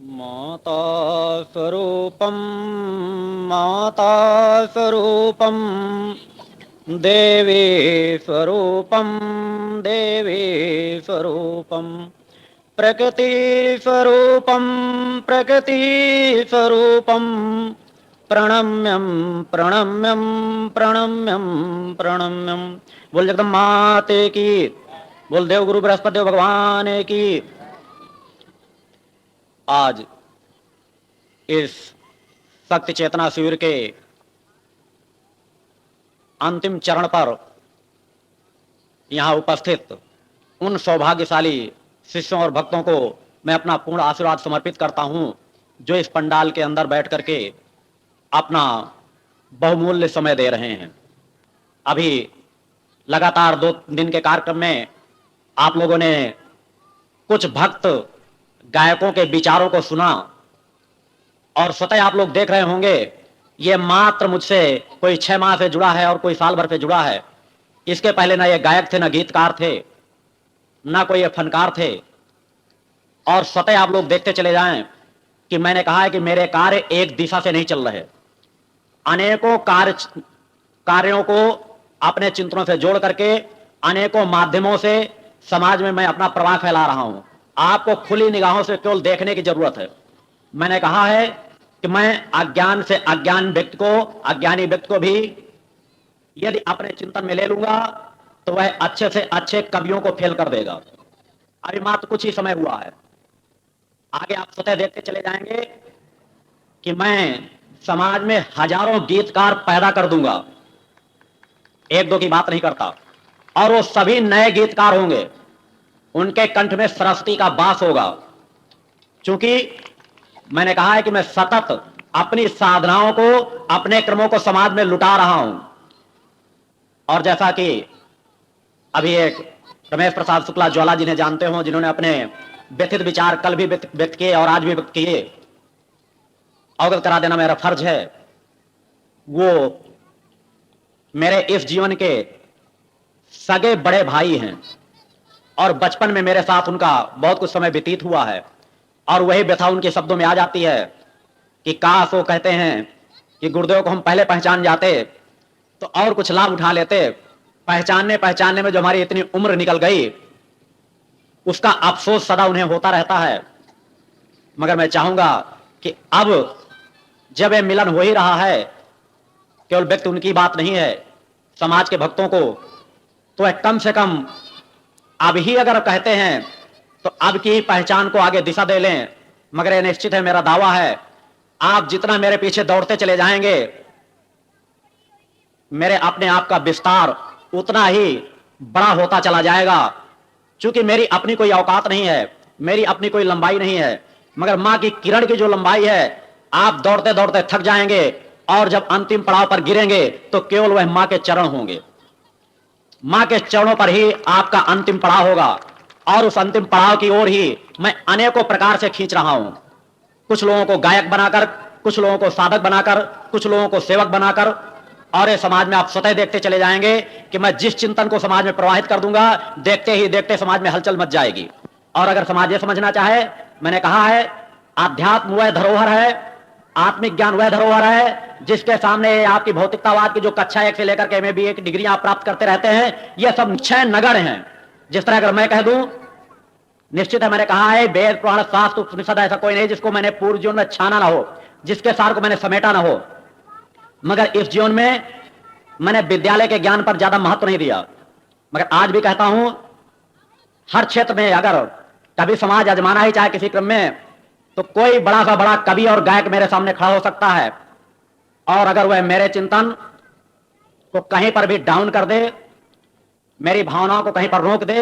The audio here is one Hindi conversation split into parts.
माता स्वरूपम माता स्वरूपम देवी स्वरूपम देवी स्वरूपम प्रकृति स्वरूपम प्रकृति स्वरूपम प्रणम्यम प्रणम्यम प्रणम्यम प्रणम्यम। बोल जगदम्बा माते की। बोल देव गुरु बृहस्पति देव भगवान की। आज इस शक्ति चेतना शिविर के अंतिम चरण पर यहाँ उपस्थित उन सौभाग्यशाली शिष्यों और भक्तों को मैं अपना पूर्ण आशीर्वाद समर्पित करता हूँ, जो इस पंडाल के अंदर बैठ करके अपना बहुमूल्य समय दे रहे हैं। अभी लगातार 2 दिन के कार्यक्रम में आप लोगों ने कुछ भक्त गायकों के विचारों को सुना और स्वतः आप लोग देख रहे होंगे ये मात्र मुझसे कोई 6 माह से जुड़ा है और कोई साल भर से जुड़ा है। इसके पहले ना ये गायक थे, ना गीतकार थे, ना कोई ये फनकार थे। और स्वतः आप लोग देखते चले जाएं कि मैंने कहा है कि मेरे कार्य एक दिशा से नहीं चल रहे, अनेकों कार्यों को अपने चिंतनों से जोड़ करके अनेकों माध्यमों से समाज में मैं अपना प्रवाह फैला रहा हूं। आपको खुली निगाहों से केवल देखने की जरूरत है। मैंने कहा है कि मैं अज्ञान से अज्ञान व्यक्ति को, अज्ञानी व्यक्ति को भी यदि अपने चिंतन में ले लूंगा तो वह अच्छे से अच्छे कवियों को फेल कर देगा। अभी मात्र कुछ ही समय हुआ है, आगे आप स्वतः देखते चले जाएंगे कि मैं समाज में हजारों गीतकार पैदा कर दूंगा, 1-2 की बात नहीं करता। और वो सभी नए गीतकार होंगे, उनके कंठ में सरस्वती का वास होगा। क्योंकि मैंने कहा है कि मैं सतत अपनी साधनाओं को, अपने क्रमों को समाज में लुटा रहा हूं। और जैसा कि अभी एक रमेश प्रसाद शुक्ला ज्वाला जिन्हें जानते हो, जिन्होंने अपने व्यथित विचार कल भी व्यक्त किए और आज भी व्यक्त किए, अवगत करा देना मेरा फर्ज है। वो मेरे इस जीवन के सगे बड़े भाई हैं और बचपन में मेरे साथ उनका बहुत कुछ समय व्यतीत हुआ है। और वही व्यथा उनके शब्दों में आ जाती है कि काश वो कहते हैं कि गुरुदेव को हम पहले पहचान जाते तो और कुछ लाभ उठा लेते। पहचानने में जो हमारी इतनी उम्र निकल गई, उसका अफसोस सदा उन्हें होता रहता है। मगर मैं चाहूंगा कि अब जब यह मिलन हो ही रहा है, केवल व्यक्ति उनकी बात नहीं है, समाज के भक्तों को, तो वह कम से कम अब ही अगर कहते हैं तो अब की पहचान को आगे दिशा दे लें। मगर यह निश्चित है, मेरा दावा है, आप जितना मेरे पीछे दौड़ते चले जाएंगे, मेरे अपने आप का विस्तार उतना ही बड़ा होता चला जाएगा। क्योंकि मेरी अपनी कोई औकात नहीं है, मेरी अपनी कोई लंबाई नहीं है, मगर मां की किरण की जो लंबाई है, आप दौड़ते दौड़ते थक जाएंगे और जब अंतिम पड़ाव पर गिरेंगे तो केवल वह मां के चरण होंगे। मां के चरणों पर ही आपका अंतिम पड़ाव होगा और उस अंतिम पड़ाव की ओर ही मैं अनेकों प्रकार से खींच रहा हूं। कुछ लोगों को गायक बनाकर, कुछ लोगों को साधक बनाकर, कुछ लोगों को सेवक बनाकर। और ये समाज में आप स्वतः देखते चले जाएंगे कि मैं जिस चिंतन को समाज में प्रवाहित कर दूंगा, देखते ही देखते समाज में हलचल मच जाएगी। और अगर समाज ये समझना चाहे, मैंने कहा है आध्यात्म वह धरोहर है, आत्मिक ज्ञान वह धरोहर है जिसके सामने आपकी भौतिकतावाद की जो कक्षा 1 से लेकर के MA BA की डिग्री आप प्राप्त करते रहते हैं, यह सब निश्चय नगण्य हैं। जिस तरह अगर मैं कह दूं, निश्चित है, मैंने कहा है वेद पुराण शास्त्र उपनिषद ऐसा कोई नहीं जिसको मैंने पूर्व जीवन में छाना ना हो, जिसके सार को मैंने समेटा ना हो। मगर इस जीवन में मैंने विद्यालय के ज्ञान पर ज्यादा महत्व नहीं दिया। मगर आज भी कहता हूं, हर क्षेत्र में अगर कभी समाज आजमाना ही चाहे किसी क्रम में, तो कोई बड़ा सा बड़ा कवि और गायक मेरे सामने खड़ा हो सकता है। और अगर वह मेरे चिंतन को कहीं पर भी डाउन कर दे, मेरी भावनाओं को कहीं पर रोक दे,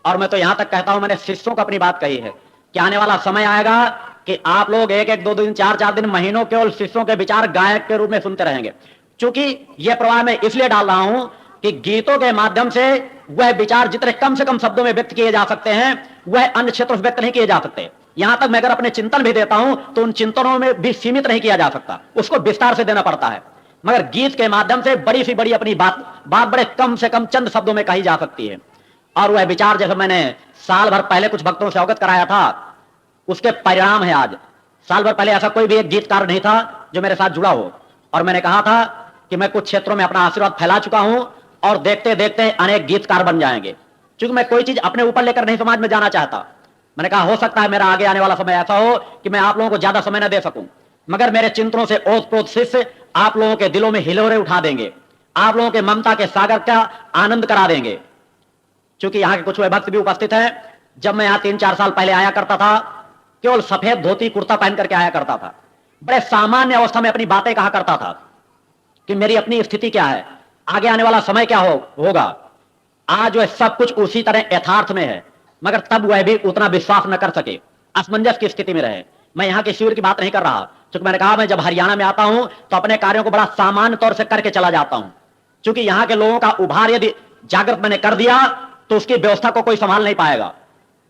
और मैं तो यहां तक कहता हूं, मैंने शिष्यों को अपनी बात कही है कि आने वाला समय आएगा कि आप लोग 1-1, 2-2 दिन, 4-4 दिन, महीनों केवल शिष्यों के विचार गायक के रूप में सुनते रहेंगे। क्योंकि यह प्रवाह मैं इसलिए डाल रहा हूं कि गीतों के माध्यम से वह विचार जितने कम से कम शब्दों में व्यक्त किए जा सकते हैं, वह अन्य क्षेत्रों से व्यक्त नहीं किए जा सकते। यहां तक मैं अगर अपने चिंतन भी देता हूं तो उन चिंतनों में भी सीमित नहीं किया जा सकता, उसको विस्तार से देना पड़ता है। मगर गीत के माध्यम से बड़ी सी बड़ी अपनी बात बड़े कम से कम चंद शब्दों में कही जा सकती है। और वह विचार जैसे मैंने साल भर पहले कुछ भक्तों से अवगत कराया था, उसके परिणाम है आज। साल भर पहले ऐसा कोई भी एक गीतकार नहीं था जो मेरे साथ जुड़ा हो, और मैंने कहा था कि मैं कुछ क्षेत्रों में अपना आशीर्वाद फैला चुका हूं और देखते देखते अनेक गीतकार बन जाएंगे। क्योंकि मैं कोई चीज अपने ऊपर लेकर नहीं समाज में जाना चाहता। मैंने कहा हो सकता है मेरा आगे आने वाला समय ऐसा हो कि मैं आप लोगों को ज्यादा समय न दे सकूं, मगर मेरे चिंतनों से ओतप्रोत शिष्य आप लोगों के दिलों में हिलोरे उठा देंगे, आप लोगों के ममता के सागर का आनंद करा देंगे। क्योंकि यहाँ के कुछ वे भक्त भी उपस्थित हैं। जब मैं यहाँ 3-4 साल पहले आया करता था, केवल सफेद धोती कुर्ता पहन करके आया करता था, बड़े सामान्य अवस्था में अपनी बातें कहा करता था कि मेरी अपनी स्थिति क्या है, आगे आने वाला समय क्या होगा। आज वह सब कुछ उसी तरह यथार्थ में है, मगर तब वह भी उतना विश्वास न कर सके, असमंजस की स्थिति में रहे। मैं यहाँ के शिविर की बात नहीं कर रहा, क्योंकि मैंने कहा मैं जब हरियाणा में आता हूं तो अपने कार्यों को बड़ा सामान्य तौर से करके चला जाता हूं। क्योंकि यहाँ के लोगों का उभार यदि जागृत मैंने कर दिया तो उसकी व्यवस्था को कोई संभाल नहीं पाएगा।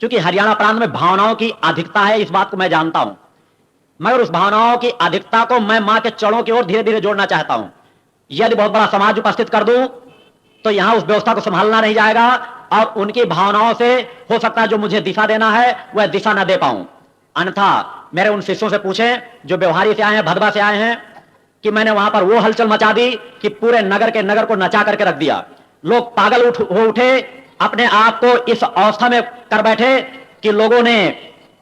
क्योंकि हरियाणा प्रांत में भावनाओं की अधिकता है, इस बात को मैं जानता हूं, मगर उस भावनाओं की अधिकता को मैं मां के चरणों की ओर धीरे धीरे जोड़ना चाहता हूं। यदि बहुत बड़ा समाज उपस्थित कर दूं तो यहां उस व्यवस्था को संभालना नहीं जाएगा, और उनकी भावनाओं से हो सकता है जो मुझे दिशा देना है वह दिशा न दे पाऊं। अन्यथा मेरे उन शिष्यों से पूछें जो व्यवहारी से आए हैं, भदवा से आए हैं, कि मैंने वहां पर वो हलचल मचा दी कि पूरे नगर के नगर को नचा करके रख दिया। लोग पागल हो उठे, अपने आप को इस अवस्था में कर बैठे कि लोगों ने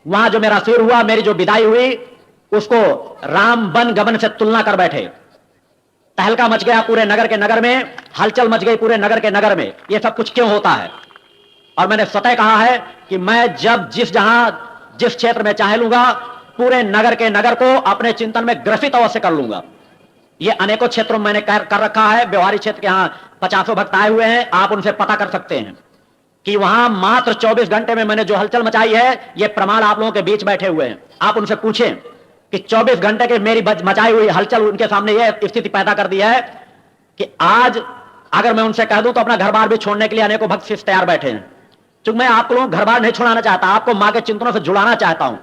वहां जो मेरा शिविर हुआ, मेरी जो विदाई हुई, उसको राम वन गमन से तुलना कर बैठे। तहलका मच गया पूरे नगर के नगर में, हलचल मच गई पूरे नगर के नगर में। यह सब कुछ क्यों होता है? और मैंने स्वतः कहा है कि मैं जब जिस क्षेत्र में चाहे लूंगा, पूरे नगर के नगर को अपने चिंतन में ग्रसित अवश्य कर लूंगा। ये अनेकों क्षेत्रों में मैंने कर रखा है। व्यवहारिक क्षेत्र के यहाँ 50 भक्त आए हुए हैं, आप उनसे पता कर सकते हैं कि वहां मात्र 24 घंटे में मैंने जो हलचल मचाई है, ये प्रमाण आप लोगों के बीच बैठे हुए हैं। आप उनसे पूछें कि 24 घंटे के मेरी मचाई हुई हलचल उनके सामने यह स्थिति पैदा कर दी है कि आज अगर मैं उनसे कह दूं तो अपना घर बार भी छोड़ने के लिए अनेकों भक्त शिष्य तैयार बैठे हैं। क्योंकि मैं आप लोगों को घर बार नहीं छोड़ाना चाहता, आपको मां के चिंतनों से जुड़ाना चाहता हूं,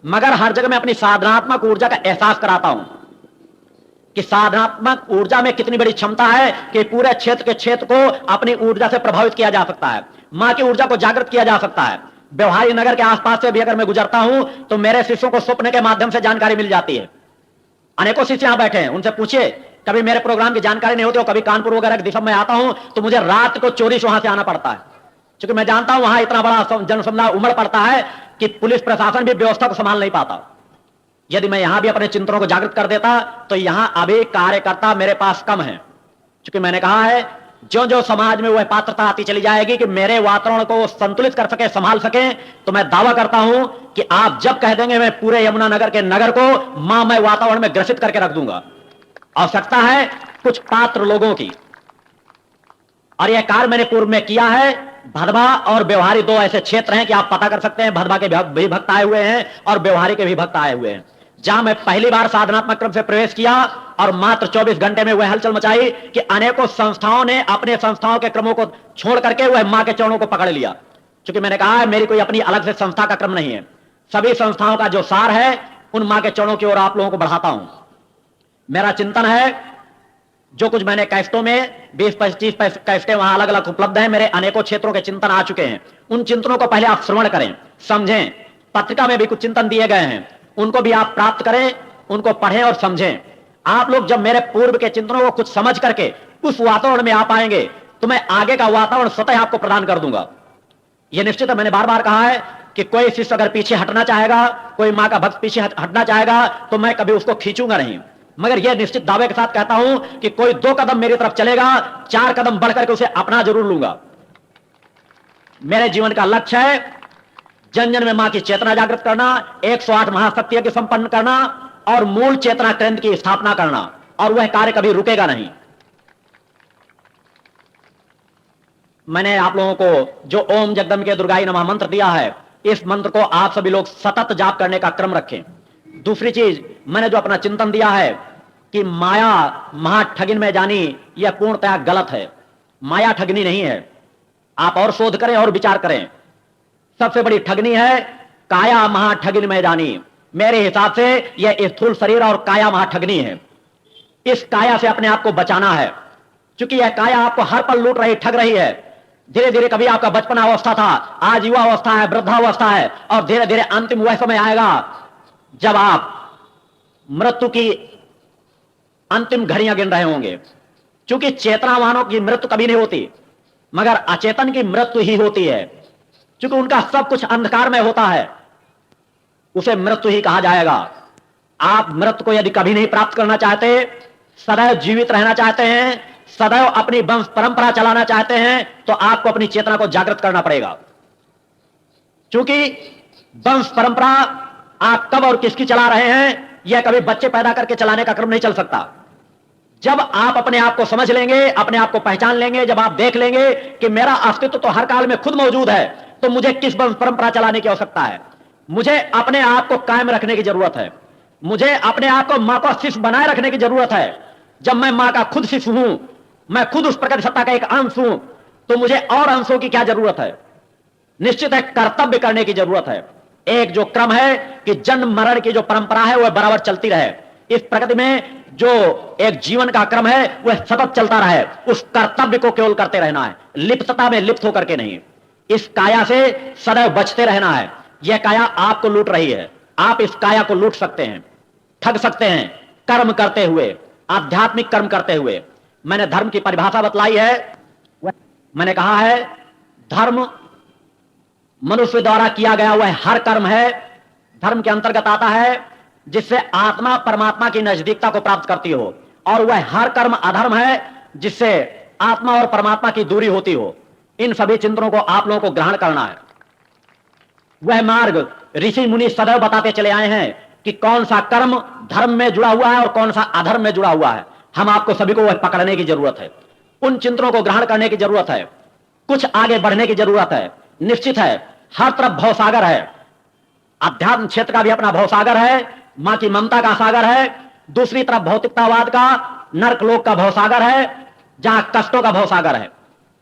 मगर हर जगह मैं अपनी साधनात्मक ऊर्जा का एहसास कराता हूं कि साधनात्मक ऊर्जा में कितनी बड़ी क्षमता है कि पूरे क्षेत्र को अपनी ऊर्जा से प्रभावित किया जा सकता है, मां की ऊर्जा को जागृत किया जा सकता है। व्यवहारी नगर के आसपास से भी अगर मैं गुजरता हूं तो मेरे शिष्यों को स्वप्न के माध्यम से जानकारी मिल जाती है। अनेकों शिष्य यहां बैठे हैं, उनसे पूछिए, कभी मेरे प्रोग्राम की जानकारी नहीं होती हो, कभी कानपुर वगैरह की दिशा में आता हूं तो मुझे रात को चोरी से वहां से आना पड़ता है, क्योंकि मैं जानता हूं वहां इतना बड़ा जनसमुदाय उमड़ पड़ता है कि पुलिस प्रशासन भी व्यवस्था को संभाल नहीं पाता। यदि मैं यहां भी अपने चिंतनों को जागृत कर देता तो यहां अभी कार्यकर्ता मेरे पास कम है। क्योंकि मैंने कहा है जो जो समाज में वह पात्रता आती चली जाएगी कि मेरे वातावरण को संतुलित कर सके, संभाल सके, तो मैं दावा करता हूं कि आप जब कह देंगे मैं पूरे यमुना नगर के नगर को मां मैं वातावरण में ग्रसित करके रख दूंगा। आवश्यकता है कुछ पात्र लोगों की, और यह कार्य मैंने पूर्व में किया है। भदवा और व्यवहारी दो ऐसे क्षेत्र हैं कि आप पता कर सकते हैं, भदवा के भी भक्त आए हुए हैं और व्यवहारी के भी भक्त आए हुए हैं। जहां मैं पहली बार साधनात्मक क्रम से प्रवेश किया और मात्र 24 घंटे में वह हलचल मचाई कि अनेकों संस्थाओं ने अपने संस्थाओं के क्रमों को छोड़ करके वह मां के चरणों को पकड़ लिया। क्योंकि मैंने कहा है मेरी कोई अपनी अलग से संस्था का क्रम नहीं है, सभी संस्थाओं का जो सार है उन मां के चरणों की ओर आप लोगों को बढ़ाता हूं। मेरा चिंतन है जो कुछ मैंने कैस्टों में 20-25 कैस्टें वहां अलग अलग उपलब्ध हैं, मेरे अनेकों क्षेत्रों के चिंतन आ चुके हैं। उन चिंतनों को पहले आप श्रवण करें, समझें। पत्रिका में भी कुछ चिंतन दिए गए हैं, उनको भी आप प्राप्त करें, उनको पढ़ें और समझें। आप लोग जब मेरे पूर्व के चिंतनों को कुछ समझ करके उस वातावरण में आ पाएंगे तो मैं आगे का वातावरण स्वतः आपको प्रदान कर दूंगा। यह निश्चित है। मैंने बार बार कहा है कि कोई शिष्य अगर पीछे हटना चाहेगा, कोई मां का भक्त पीछे हटना चाहेगा तो मैं कभी उसको खींचूंगा नहीं, मगर यह निश्चित दावे के साथ कहता हूं कि कोई 2 कदम मेरी तरफ चलेगा, 4 कदम बढ़ करके उसे अपना जरूर लूंगा। मेरे जीवन का लक्ष्य है जन जन में मां की चेतना जागृत करना, 108 महाशक्ति यज्ञ संपन्न करना और मूल चेतना केंद्र की स्थापना करना, और वह कार्य कभी रुकेगा नहीं। मैंने आप लोगों को जो ओम जगदम्बिके दुर्गाई नमः मंत्र दिया है, इस मंत्र को आप सभी लोग सतत जाप करने का क्रम रखें। दूसरी चीज, मैंने जो अपना चिंतन दिया है कि माया महा ठगिन में जानी, यह पूर्णतया गलत है। माया ठगनी नहीं है। आप और शोध करें और विचार करें। सबसे बड़ी ठगनी है काया महा ठगिन में जानी। मेरे हिसाब से यह स्थूल शरीर और काया महा ठगनी है। इस काया से अपने आप को बचाना है, क्योंकि यह काया आपको हर पल लूट रही, ठग रही है। धीरे धीरे कभी आपका बचपन अवस्था था, आज युवा अवस्था है, वृद्धावस्था है, और धीरे धीरे अंतिम वह समय आएगा जब आप मृत्यु की अंतिम घड़ियां गिन रहे होंगे, क्योंकि चेतनावानों की मृत्यु कभी नहीं होती, मगर अचेतन की मृत्यु ही होती है। क्योंकि उनका सब कुछ अंधकार में होता है, उसे मृत्यु ही कहा जाएगा। आप मृत्यु को यदि कभी नहीं प्राप्त करना चाहते, सदैव जीवित रहना चाहते हैं, सदैव अपनी वंश परंपरा चलाना चाहते हैं, तो आपको अपनी चेतना को जागृत करना पड़ेगा। क्योंकि वंश परंपरा आप कब और किसकी चला रहे हैं, यह कभी बच्चे पैदा करके चलाने का क्रम नहीं चल सकता। जब आप अपने आप को समझ लेंगे, अपने आप को पहचान लेंगे, जब आप देख लेंगे कि मेरा अस्तित्व तो हर काल में खुद मौजूद है, तो मुझे किस वंश परंपरा चलाने की आवश्यकता है। मुझे अपने आप को कायम रखने की जरूरत है, मुझे अपने आप को मां का शिष्य बनाए रखने की जरूरत है। जब मैं मां का खुद शिष्य हूं, मैं खुद उस प्रकृति सत्ता का एक अंश हूं, तो मुझे और अंशों की क्या जरूरत है। निश्चित है कर्तव्य करने की जरूरत है। एक जो क्रम है कि जन्म मरण की जो परंपरा है वह बराबर चलती रहे, इस प्रकृति में जो एक जीवन का क्रम है वह सतत चलता रहे, उस कर्तव्य को केवल करते रहना है, लिप्तता में लिप्त होकर के नहीं। इस काया से सदैव बचते रहना है। यह काया आपको लूट रही है, आप इस काया को लूट सकते हैं, ठग सकते हैं, कर्म करते हुए, आध्यात्मिक कर्म करते हुए। मैंने धर्म की परिभाषा बतलाई है, मैंने कहा है धर्म मनुष्य द्वारा किया गया वह हर कर्म है, धर्म के अंतर्गत आता है जिससे आत्मा परमात्मा की नजदीकता को प्राप्त करती हो, और वह हर कर्म अधर्म है जिससे आत्मा और परमात्मा की दूरी होती हो। इन सभी चिंतनों को आप लोगों को ग्रहण करना है। वह मार्ग ऋषि मुनि सदैव बताते चले आए हैं कि कौन सा कर्म धर्म में जुड़ा हुआ है और कौन सा अधर्म में जुड़ा हुआ है। हम आपको सभी को वह पकड़ने की जरूरत है, उन चिंतनों को ग्रहण करने की जरूरत है, कुछ आगे बढ़ने की जरूरत है। निश्चित है हर तरफ भवसागर है, अध्यात्म क्षेत्र का भी अपना भवसागर है, मां की ममता का सागर है, दूसरी तरफ भौतिकतावाद का नरकलोक का भवसागर है, जहां कष्टों का भवसागर है।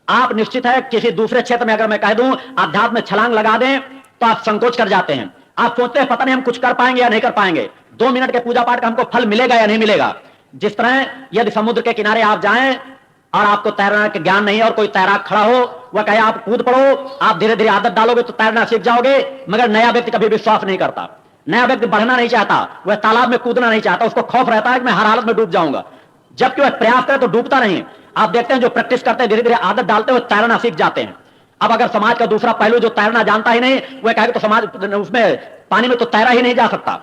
आप निश्चित है किसी दूसरे क्षेत्र में अगर मैं कह दूं अध्यात्म में छलांग लगा दें तो आप संकोच कर जाते हैं। आप सोचते हैं पता नहीं हम कुछ कर पाएंगे या नहीं कर पाएंगे, 2 मिनट के पूजा पाठ का हमको फल मिलेगा या नहीं मिलेगा। जिस तरह यदि समुद्र के किनारे आप जाएं और आपको तैरने के ज्ञान नहीं है और कोई तैराक खड़ा हो, वह कहे आप कूद पड़ो, आप धीरे धीरे आदत डालोगे तो तैरना सीख जाओगे, मगर नया व्यक्ति कभी विश्वास नहीं करता, नया व्यक्ति बढ़ना नहीं चाहता, वह तालाब में कूदना नहीं चाहता, उसको खौफ रहता है कि मैं हर हालत में डूब जाऊंगा। जबकि वह प्रयास करे तो डूबता नहीं। आप देखते हैं जो प्रैक्टिस करते हैं, धीरे धीरे आदत डालते हुए तैरना सीख जाते हैं। अब अगर समाज का दूसरा पहलू जो तैरना जानता ही नहीं, वह कहेगा तो समाज उसमें पानी में तो तैरा ही नहीं जा सकता,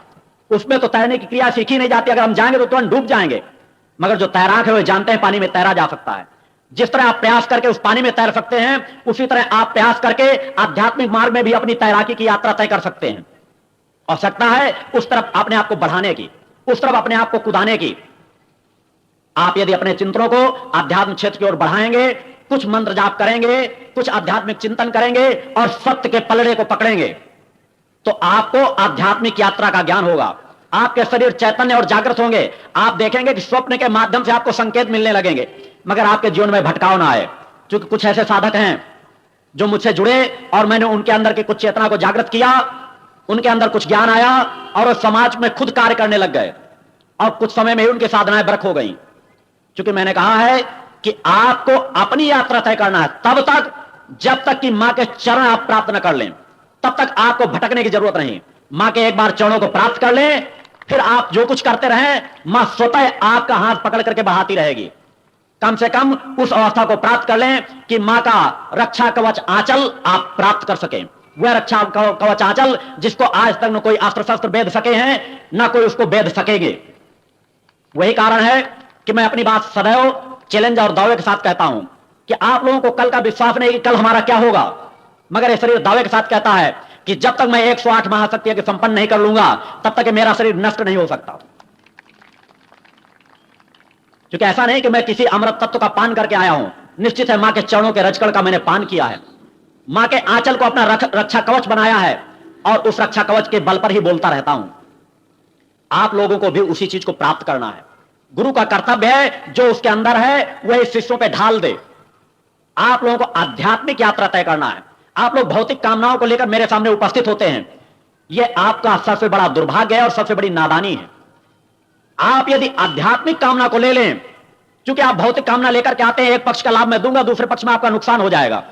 उसमें तो तैरने की क्रिया सीखी नहीं जाती, अगर हम जाएंगे तो तुरंत डूब जाएंगे। मगर जो तैराक है वह जानते हैं पानी में तैरा जा सकता है। जिस तरह आप प्रयास करके उस पानी में तैर सकते हैं, उसी तरह आप प्रयास करके आध्यात्मिक मार्ग में भी अपनी तैराकी की यात्रा तय कर सकते हैं। आवश्यकता है उस तरफ अपने आप को बढ़ाने की, उस तरफ अपने आप को कुदाने की। आप यदि अपने चिंतनों को आध्यात्मिक क्षेत्र की ओर बढ़ाएंगे, कुछ मंत्र जाप करेंगे, कुछ आध्यात्मिक चिंतन करेंगे और सत्य के पलड़े को पकड़ेंगे, तो आपको आध्यात्मिक यात्रा का ज्ञान होगा। आपके शरीर चैतन्य और जागृत होंगे। आप देखेंगे कि स्वप्न के माध्यम से आपको संकेत मिलने लगेंगे, मगर आपके जीवन में भटकाव ना आए। क्योंकि कुछ ऐसे साधक हैं जो मुझसे जुड़े और मैंने उनके अंदर की कुछ चेतना को जागृत किया, उनके अंदर कुछ ज्ञान आया और वो समाज में खुद कार्य करने लग गए, और कुछ समय में ही उनकी साधनाएं बरक हो गई। क्योंकि मैंने कहा है कि आपको अपनी यात्रा तय करना है, तब तक जब तक कि मां के चरण आप प्राप्त न कर लें, तब तक आपको भटकने की जरूरत नहीं। मां के एक बार चरणों को प्राप्त कर लें, फिर आप जो कुछ करते रहें, मां स्वतः आपका हाथ पकड़ करके बढ़ाती रहेगी। कम से कम उस अवस्था को प्राप्त कर लें कि मां का रक्षा कवच आंचल आप प्राप्त कर सकें। वह रक्षा कवच आंचल जिसको आज तक न कोई अस्त्र शस्त्र भेद सके हैं, न कोई उसको भेद सकेंगे। वही कारण है कि मैं अपनी बात सदैव चैलेंज और दावे के साथ कहता हूं कि आप लोगों को कल का विश्वास नहीं कि कल हमारा क्या होगा, मगर यह शरीर दावे के साथ कहता है कि जब तक मैं 108 महाशक्तियों के संपन्न नहीं कर लूंगा, तब तक मेरा शरीर नष्ट नहीं हो सकता। क्योंकि ऐसा नहीं कि मैं किसी अमृत तत्व का पान करके आया हूं, निश्चित है मां के चरणों के रजकण का मैंने पान किया है, मां के आंचल को अपना रक्षा कवच बनाया है, और उस रक्षा कवच के बल पर ही बोलता रहता हूं। आप लोगों को भी उसी चीज को प्राप्त करना है। गुरु का कर्तव्य है जो उसके अंदर है वह इस शिष्यों पे ढाल दे। आप लोगों को आध्यात्मिक यात्रा तय करना है। आप लोग भौतिक कामनाओं को लेकर मेरे सामने उपस्थित होते हैं, यह आपका सबसे बड़ा दुर्भाग्य है और सबसे बड़ी नादानी है। आप यदि आध्यात्मिक कामना को ले लें, क्योंकि आप भौतिक कामना लेकर के आते हैं, एक पक्ष का लाभ मैं दूंगा, दूसरे पक्ष में आपका नुकसान हो जाएगा।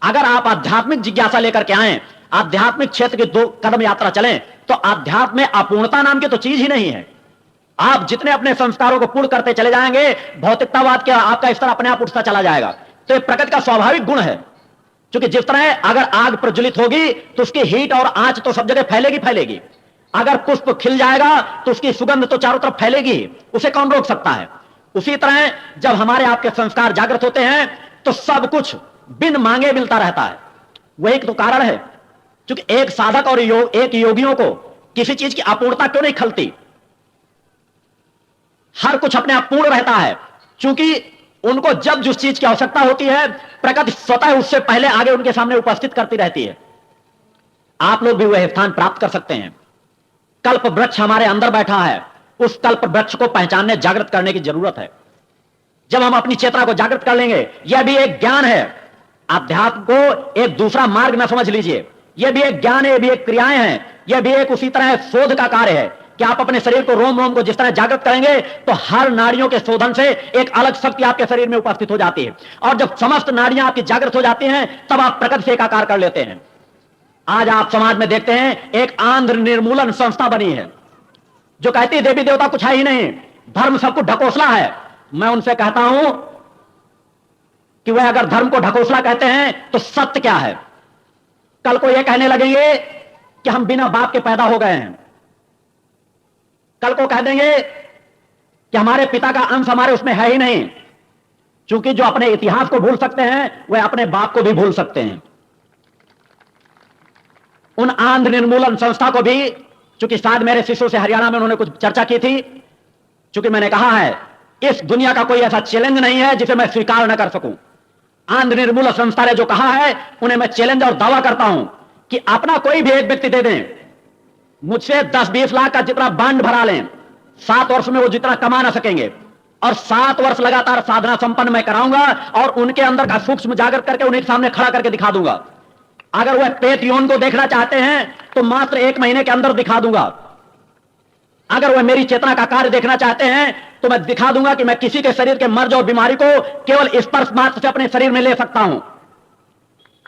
अगर आप आध्यात्मिक जिज्ञासा लेकर के आए, आध्यात्मिक क्षेत्र की 2 कदम यात्रा चलें, तो आध्यात्म में अपूर्णता नाम की तो चीज ही नहीं है। आप जितने अपने संस्कारों को पूर्ण करते चले जाएंगे, भौतिकतावाद के आपका स्तर अपने आप उठता चला जाएगा। तो ये प्रकृति का स्वाभाविक गुण है, क्योंकि जिस तरह अगर आग प्रज्वलित होगी तो उसकी हीट और आंच तो सब जगह फैलेगी फैलेगी। अगर पुष्प खिल जाएगा तो उसकी सुगंध तो चारों तरफ फैलेगी, उसे कौन रोक सकता है। उसी तरह जब हमारे आपके संस्कार जागृत होते हैं तो सब कुछ बिन मांगे मिलता रहता है। वही तो कारण है, क्योंकि एक साधक और एक योगियों को किसी चीज की अपूर्णता क्यों नहीं खलती। हर कुछ अपने आप पूर्ण रहता है, क्योंकि उनको जब जिस चीज की आवश्यकता होती है प्रकृति स्वतः उससे पहले आगे उनके सामने उपस्थित करती रहती है। आप लोग भी वह स्थान प्राप्त कर सकते हैं। कल्प वृक्ष हमारे अंदर बैठा है, उस कल्प वृक्ष को पहचानने जागृत करने की जरूरत है। जब हम अपनी चेतना को जागृत कर लेंगे, यह भी एक ज्ञान है। अध्यात्म को एक दूसरा मार्ग न समझ लीजिए, यह भी एक ज्ञान है, यह भी एक क्रियाएं हैं, यह भी एक उसी तरह शोध का कार्य है कि आप अपने शरीर को रोम रोम को जिस तरह जागृत करेंगे तो हर नाड़ियों के शोधन से एक अलग शक्ति आपके शरीर में उपस्थित हो जाती है। और जब समस्त नाड़ियां आपकी जागृत हो जाती हैं तब आप प्रकृति से एकाकार कर लेते हैं। आज आप समाज में देखते हैं एक आंध्र निर्मूलन संस्था बनी है जो कहती है देवी देवता कुछ है ही नहीं, धर्म सब कुछ ढकोसला है। मैं उनसे कहता हूं कि वह अगर धर्म को ढकोसला कहते हैं तो सत्य क्या है। कल को यह कहने लगेंगे कि हम बिना बाप के पैदा हो गए हैं, कल को कह देंगे कि हमारे पिता का अंश हमारे उसमें है ही नहीं। क्योंकि जो अपने इतिहास को भूल सकते हैं वह अपने बाप को भी भूल सकते हैं। उन आंध्र निर्मूलन संस्था को भी, चूंकि शायद मेरे शिष्यों से हरियाणा में उन्होंने कुछ चर्चा की थी, चूंकि मैंने कहा है इस दुनिया का कोई ऐसा चैलेंज नहीं है जिसे मैं स्वीकार न कर सकूं। आंध्र निर्मूलन संस्था ने जो कहा है उन्हें मैं चैलेंज और दावा करता हूं कि अपना कोई भी एक व्यक्ति दे दें, मुझसे 10-20 लाख का जितना बांड भरा लें, 7 वर्ष में वो जितना कमा ना सकेंगे, और 7 वर्ष लगातार साधना संपन्न मैं कराऊंगा और उनके अंदर का सूक्ष्म जागृत करके उन्हें सामने खड़ा करके दिखा दूंगा। अगर वह पेट यौन को देखना चाहते हैं तो मात्र 1 महीने के अंदर दिखा दूंगा। अगर वह मेरी चेतना का कार्य देखना चाहते हैं तो मैं दिखा दूंगा कि मैं किसी के शरीर के मर्ज और बीमारी को केवल स्पर्श मात्र से अपने शरीर में ले सकता हूं।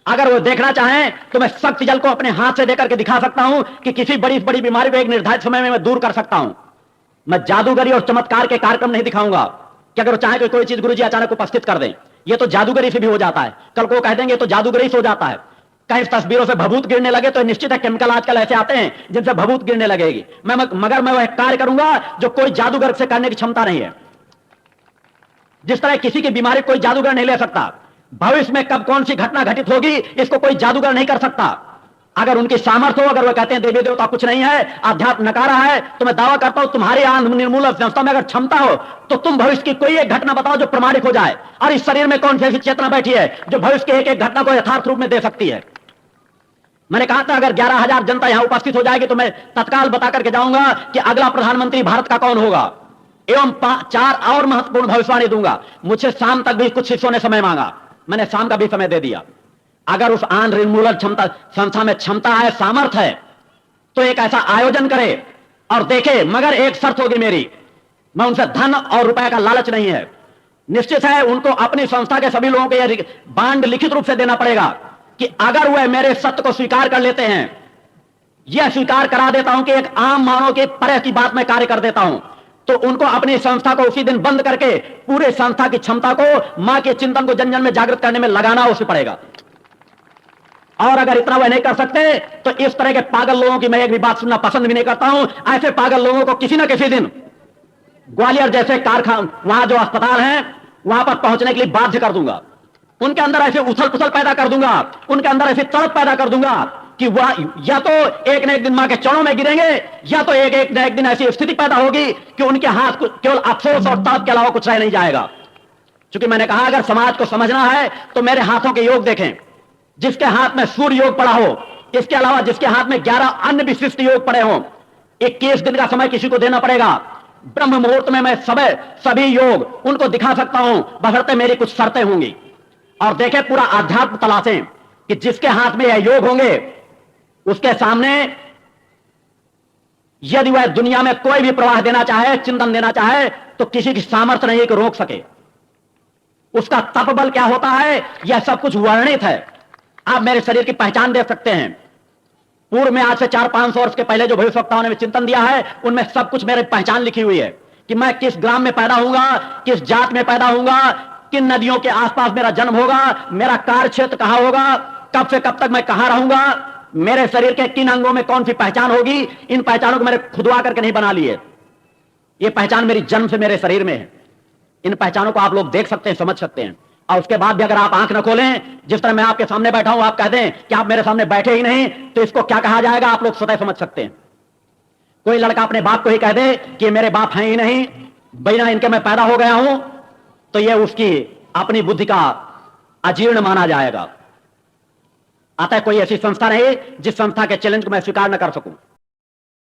अगर वो देखना चाहें तो मैं शक्ति जल को अपने हाथ से देकर के दिखा सकता हूं कि किसी बड़ी बड़ी बीमारी को एक निर्धारित समय में मैं दूर कर सकता हूं। मैं जादूगरी और चमत्कार के कार्यक्रम नहीं दिखाऊंगा कि अगर वो चाहे कोई चीज गुरुजी अचानक उपस्थित कर दें, ये तो जादूगरी से भी हो जाता है। कल को कह देंगे तो जादूगरी से हो जाता है। कहीं तस्वीरों से भभूत गिरने लगे तो निश्चित है केमिकल आजकल ऐसे आते हैं जिनसे भभूत गिरने लगेगी। मगर मैं वह कार्य करूंगा जो कोई जादूगर से करने की क्षमता नहीं है। जिस तरह किसी की बीमारी कोई जादूगर नहीं ले सकता, भविष्य में कब कौन सी घटना घटित होगी इसको कोई जादूगर नहीं कर सकता। अगर उनकी सामर्थ्य हो, अगर वो कहते हैं देवी देवता कुछ नहीं है, अध्यात्म नकारा है, तो मैं दावा करता हूं तुम्हारी आंध्र निर्मूलन संस्था में अगर क्षमता हो तो तुम भविष्य की कोई एक घटना बताओ जो प्रमाणित हो जाए। और इस शरीर में कौन सी ऐसी चेतना बैठी है जो भविष्य की एक एक घटना को यथार्थ रूप में दे सकती है। मैंने कहा था अगर 11,000 जनता यहां उपस्थित हो जाएगी तो मैं तत्काल बता करके जाऊंगा कि अगला प्रधानमंत्री भारत का कौन होगा, एवं 4 और महत्वपूर्ण भविष्यवाणी दूंगा। मुझसे शाम तक भी कुछ शिष्यों ने समय मांगा, मैंने शाम का भी समय दे दिया। अगर उस आंध्र निर्मूलन क्षमता संस्था में क्षमता है, सामर्थ्य है, तो एक ऐसा आयोजन करे और देखे। मगर एक शर्त होगी मेरी, मैं उनसे धन और रुपए का लालच नहीं है। निश्चित है उनको अपनी संस्था के सभी लोगों को यह बांड लिखित रूप से देना पड़ेगा कि अगर वह मेरे सत्य को स्वीकार कर लेते हैं, यह स्वीकार करा देता हूं कि एक आम मानव के परह की बात में कार्य कर देता हूं, तो उनको अपनी संस्था को उसी दिन बंद करके पूरे संस्था की क्षमता को मां के चिंतन को जन जन में जागृत करने में लगाना उसे पड़ेगा। और अगर इतना वह नहीं कर सकते तो इस तरह के पागल लोगों की मैं एक भी बात सुनना पसंद भी नहीं करता हूं। ऐसे पागल लोगों को किसी न किसी दिन ग्वालियर जैसे कारखाना, वहां जो अस्पताल है, वहां पर पहुंचने के लिए बाध्य कर दूंगा। उनके अंदर ऐसे उथल पुथल पैदा कर दूंगा, उनके अंदर ऐसी तड़प पैदा कर दूंगा कि वह या तो एक न एक दिन मां के चरणों में गिरेंगे, या तो एक न एक दिन ऐसी स्थिति पैदा होगी कि उनके हाथ केवल अफसोस और तड़प के अलावा कुछ रह नहीं जाएगा। क्योंकि मैंने कहा अगर समाज को समझना है तो मेरे हाथों के योग देखें। जिसके हाथ में सूर्य योग पड़ा हो, इसके अलावा जिसके हाथ में 11 अन्य विशिष्ट योग पड़े हों, 21 दिन का समय किसी को देना पड़ेगा। ब्रह्म मुहूर्त में मैं सभी योग उनको दिखा सकता हूं, बशर्ते मेरी कुछ शर्तें होंगी। और देखें पूरा आध्यात्म तलाशें कि जिसके हाथ में यह योग होंगे उसके सामने यदि वह दुनिया में कोई भी प्रवाह देना चाहे, चिंतन देना चाहे, तो किसी की सामर्थ्य नहीं कि रोक सके। उसका तपबल क्या होता है यह सब कुछ वर्णित है। आप मेरे शरीर की पहचान दे सकते हैं। पूर्व में आज से 400-500 वर्ष के पहले जो भविष्यवक्ताओं ने चिंतन दिया है उनमें सब कुछ मेरी पहचान लिखी हुई है। कि मैं किस ग्राम में पैदा होऊंगा, किस जात में पैदा होऊंगा, किन नदियों के आसपास मेरा जन्म होगा, मेरा कार्य क्षेत्र कहां होगा, कब से कब तक मैं कहां रहूंगा, मेरे शरीर के किन अंगों में कौन सी पहचान होगी। इन पहचानों को मैंने खुदवा करके नहीं बना लिए। ये पहचान मेरी जन्म से मेरे शरीर में है। इन पहचानों को आप लोग देख सकते हैं, समझ सकते हैं। और उसके बाद भी अगर आप आंख न खोलें, जिस तरह मैं आपके सामने बैठा हूं, आप कह दें कि आप मेरे सामने बैठे ही नहीं, तो इसको क्या कहा जाएगा आप लोग स्वतः समझ सकते हैं। कोई लड़का अपने बाप को ही कह दे कि ये मेरे बाप हैं ही नहीं, बिना इनके मैं पैदा हो गया हूं, तो यह उसकी अपनी बुद्धि का अजीर्ण माना जाएगा। अतः कोई ऐसी संस्था नहीं जिस संस्था के चैलेंज को मैं स्वीकार न कर सकूं।